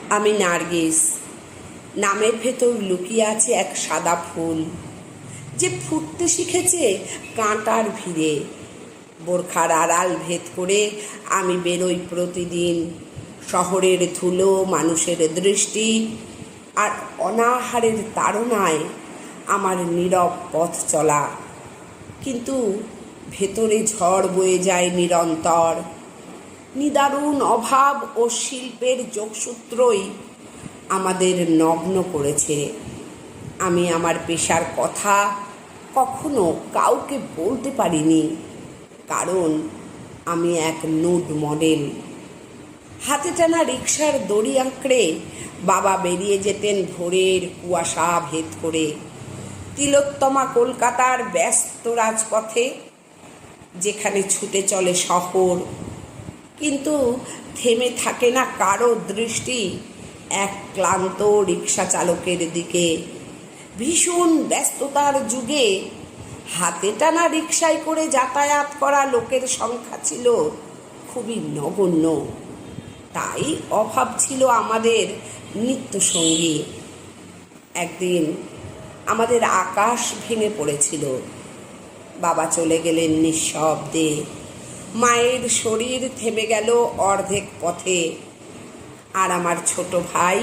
আমি নার্গিস। নামের ভেতর লুকিয়ে আছে এক সাদা ফুল, যে ফুটতে শিখেছে কাঁটার ভিড়ে। বোরখার আড়াল ভেদ করে আমি বেরোই প্রতিদিন। শহরের ধুলো, মানুষের দৃষ্টি আর অনাহারের তাড়নায় আমার নীরব পথ চলা। কিন্তু ভেতরে ঝড় বয়ে যায় নিরন্তর। নিদারুণ অভাব ও শিল্পের যোগসূত্রই আমাদের নগ্ন করেছে। আমি আমার পেশার কথা কখনো কাউকে বলতে পারিনি, কারণ আমি এক নুড মডেল। হাতে টানা রিকশার দড়ি আঁকড়ে বাবা বেরিয়ে যেতেন ভোরের কুয়াশা ভেদ করে তিলোত্তমা কলকাতার ব্যস্ত রাজপথে, যেখানে ছুটে চলে শহর, কিন্তু থেমে থাকে না কারো দৃষ্টি এক ক্লান্ত রিকশা চালকের দিকে। ভীষণ ব্যস্ততার যুগে হাতে টানা রিকশায় করে যাতায়াত করা লোকের সংখ্যা ছিল খুবই নগণ্য। তাই অভাব ছিল আমাদের নিত্যসঙ্গী। একদিন আমাদের আকাশ ভেঙে পড়েছিল। বাবা চলে গেলেন নিঃশব্দে। মায়ের শরীর থেমে গেল অর্ধেক পথে। আর আমার ছোট ভাই,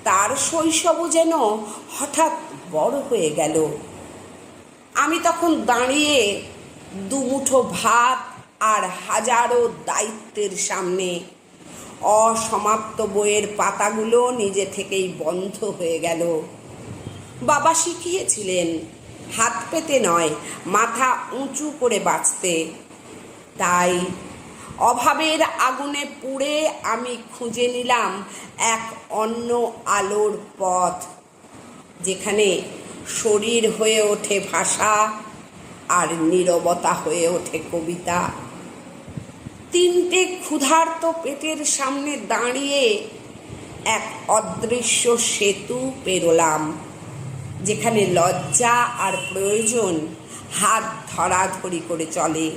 তার শৈশবও যেন হঠাৎ বড় হয়ে গেল। আমি তখন দাঁড়িয়ে দুমুঠো ভাত আর হাজারো দায়িত্বের সামনে। অসমাপ্ত বইয়ের পাতাগুলো নিজে থেকেই বন্ধ হয়ে গেল। বাবা শিখিয়েছিলেন হাত পেতে নয়, মাথা উঁচু করে বাঁচতে। তাই অভাবের আগুনে পুড়ে আমি খুঁজে নিলাম এক অন্য আলোর পথ, যেখানে শরীর হয়ে ওঠে ভাষা আর নীরবতা হয়ে ওঠে কবিতা। তিনটে ক্ষুধার্ত পেটের সামনে দাঁড়িয়ে এক অদৃশ্য সেতু পেরোলাম, যেখানে লজ্জা আর প্রয়োজন হাত ধরাধরি করে চলে।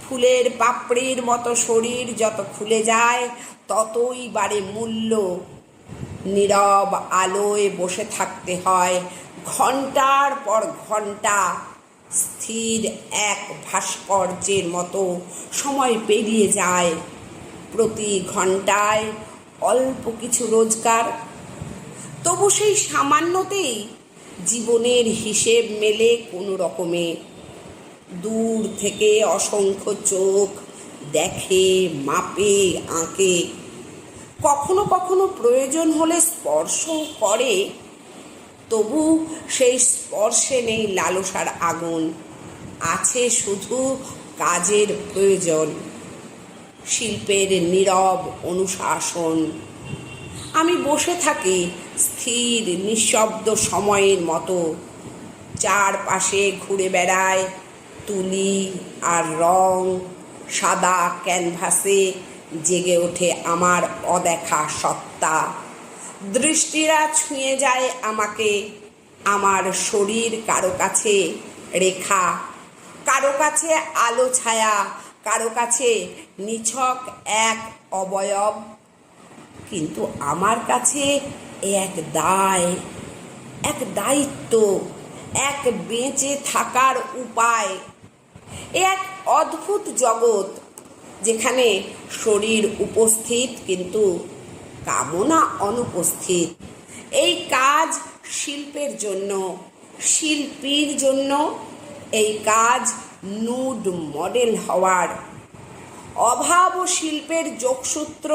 ফুলের পাপড়ির মতো শরীর যত খুলে যায়, ততই বাড়ে মূল্য। নীরব আলোয় বসে থাকতে হয় ঘন্টার পর ঘন্টা। স্থির এক ভাস্কর্যের মতো সময় পেরিয়ে যায়। প্রতি ঘন্টায় অল্প কিছু রোজগার, তবু সেই সামান্যতেই জীবনের হিসেব মেলে কোনো রকমে। দূর থেকে অসংখ্য চোখ দেখে, মাপে, আঁকে। কখনো কখনো প্রয়োজন হলে স্পর্শ করে, তবু সেই স্পর্শে নেই লালসার আগুন। আছে শুধু কাজের প্রয়োজন, শিল্পের নীরব অনুশাসন। আমি বসে থাকি স্থির নিঃশব্দ সময়ের মতো। চারপাশে ঘুরে বেড়ায় তুলি আর রং। সাদা ক্যানভাসে জেগে ওঠে আমার অদেখা সত্তা। দৃষ্টিরা ছুঁয়ে যায় আমাকে। আমার শরীর কারো কাছে রেখা, কারো কাছে আলো ছায়া, কারো কাছে নিছক এক অবয়ব। কিন্তু আমার কাছে এক দায়, এক দায়িত্ব, এক বেঁচে থাকার উপায়। এক অদ্ভুত জগৎ, যেখানে শরীর উপস্থিত কিন্তু কামনা অনুপস্থিত। এই কাজ শিল্পের জন্য, শিল্পীর জন্য। এই কাজ নুড মডেল হওয়ার। অভাব ও শিল্পের যোগসূত্র,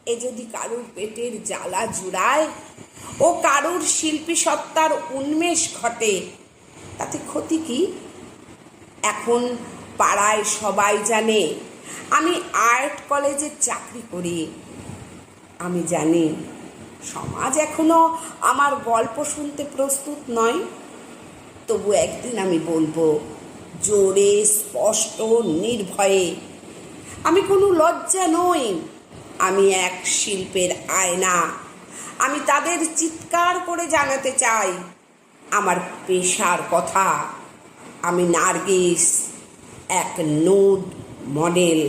এ যদি কারুর পেটের জ্বালা জুড়ায় ও কারুর শিল্পী সত্তার উন্মেষ ঘটে, তাতে ক্ষতি কি? এখন পাড়ায় সবাই জানে আমি আর্ট কলেজে চাকরি করি। আমি জানি সমাজ এখনো আমার গল্প শুনতে প্রস্তুত নয়, তবু একদিন আমি বলবো জোরে, স্পষ্ট, নির্ভয়ে, আমি কোনো লজ্জা নই। আমি এক শিল্পের আয়না। আমি তাদের চিৎকার করে জানাতে চাই আমার পেশার কথা। আমি নার্গিস, এক নুড মডেল।